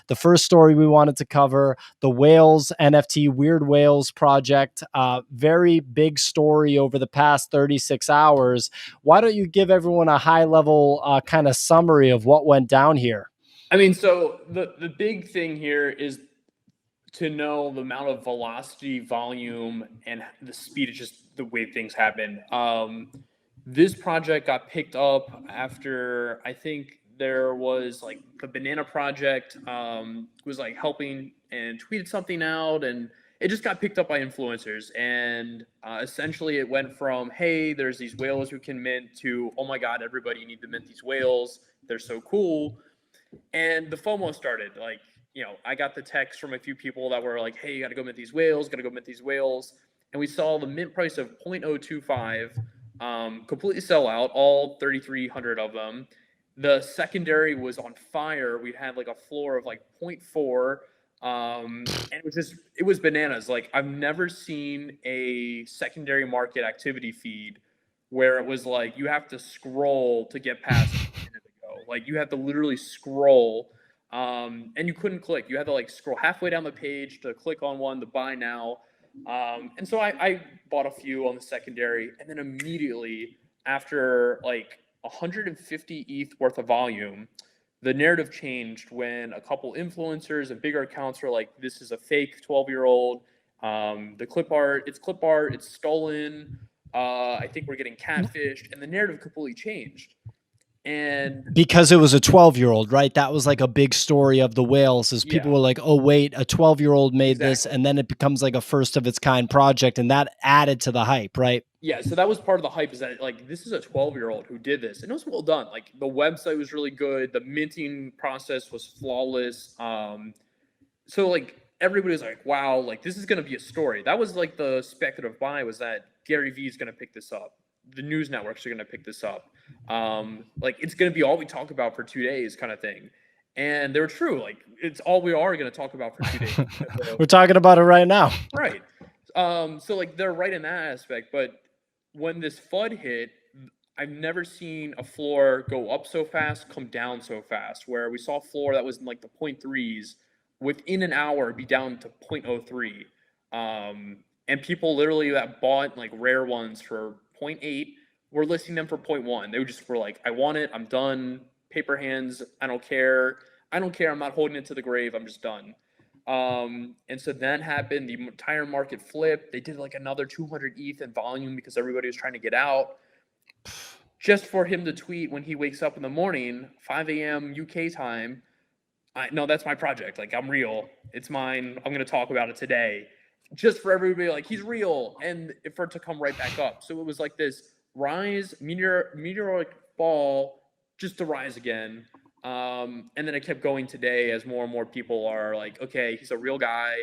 The first story we wanted to cover, the whales NFT Weird Whales project, very big story over the past 36 hours. Why don't you give everyone a high level kind of summary of what went down here? I mean, so the big thing here is to know the amount of velocity, volume, and the speed of just the way things happen. This project got picked up after I think there was like the Banana Project was like helping and tweeted something out, and it just got picked up by influencers. And essentially, it went from hey, there's these whales who can mint to oh my god, everybody you need to mint these whales. They're so cool. And the FOMO started. Like, I got the text from a few people that were like, hey, you got to go mint these whales, got to go mint these whales. And we saw the mint price of 0.025 completely sell out, all 3,300 of them. The secondary was on fire. We had like a floor of like 0.4. And it was bananas. Like, I've never seen a secondary market activity feed where it was like you have to scroll to get past like you had to literally scroll, and you couldn't click. You had to like scroll halfway down the page to click on one to buy now. And so I bought a few on the secondary, and then immediately after like 150 ETH worth of volume, the narrative changed when a couple influencers and bigger accounts were like, "This is a fake 12-year-old. The clip art, it's stolen. I think we're getting catfished," and the narrative completely changed. And because it was a 12-year-old, right? That was like a big story of the whales, is people yeah, were like, oh wait, a 12-year-old made this, exactly. and then it becomes like a first of its kind project, and that added to the hype, right? Yeah, so that was part of the hype, is that like this is a 12-year-old who did this, and it was well done. Like the website was really good, the minting process was flawless. So like everybody was like, wow, like this is gonna be a story. That was like the speculative buy, was that Gary Vee is gonna pick this up. The news networks are gonna pick this up. Like it's gonna be all we talk about for 2 days, kind of thing. And they were true. Like it's all we are gonna talk about for 2 days. We're talking about it right now. Right. So like they're right in that aspect, but when this FUD hit, I've never seen a floor go up so fast, come down so fast. Where we saw a floor that was in like the 0.3s within an hour be down to 0.03. And people literally that bought like rare ones for 0.8 were listing them for 0.1. They just were like, I want it, I'm done, paper hands, I don't care. I don't care, I'm not holding it to the grave, I'm just done. And so that happened. The entire market flipped. They did like another 200 ETH in volume because everybody was trying to get out. Just for him to tweet when he wakes up in the morning, 5 a.m. UK time, no, that's my project. Like, I'm real. It's mine. I'm going to talk about it today. Just for everybody, like, he's real. And for it to come right back up. So it was like this rise, meteoric fall, just to rise again. And then it kept going today as more and more people are like, okay, he's a real guy.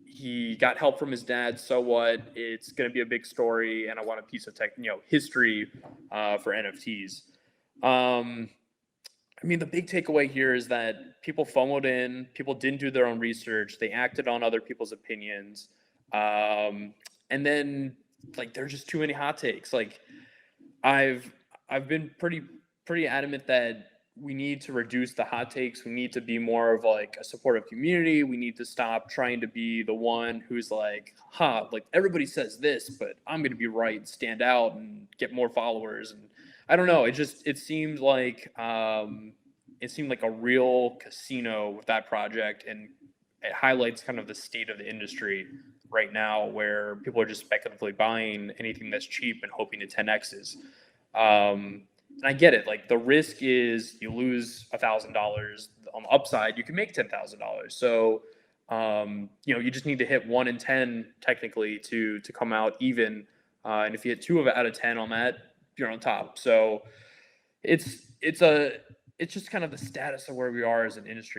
He got help from his dad. So what? It's going to be a big story, and I want a piece of history for NFTs. I mean, the big takeaway here is that people FOMO'd in, people didn't do their own research, they acted on other people's opinions, and then like there's just too many hot takes. Like I've been pretty adamant that we need to reduce the hot takes. We need to be more of like a supportive community. We need to stop trying to be the one who's like, like everybody says this, but I'm going to be right, stand out, and get more followers. And I don't know. It seemed like a real casino with that project, and it highlights kind of the state of the industry right now, where people are just speculatively buying anything that's cheap and hoping to 10x's. And I get it. Like the risk is you lose $1,000. On the upside, you can make $10,000. So you just need to hit 1 in 10 technically to come out even. And if you hit 2 out of 10 on that, you're on top. So it's just kind of the status of where we are as an industry.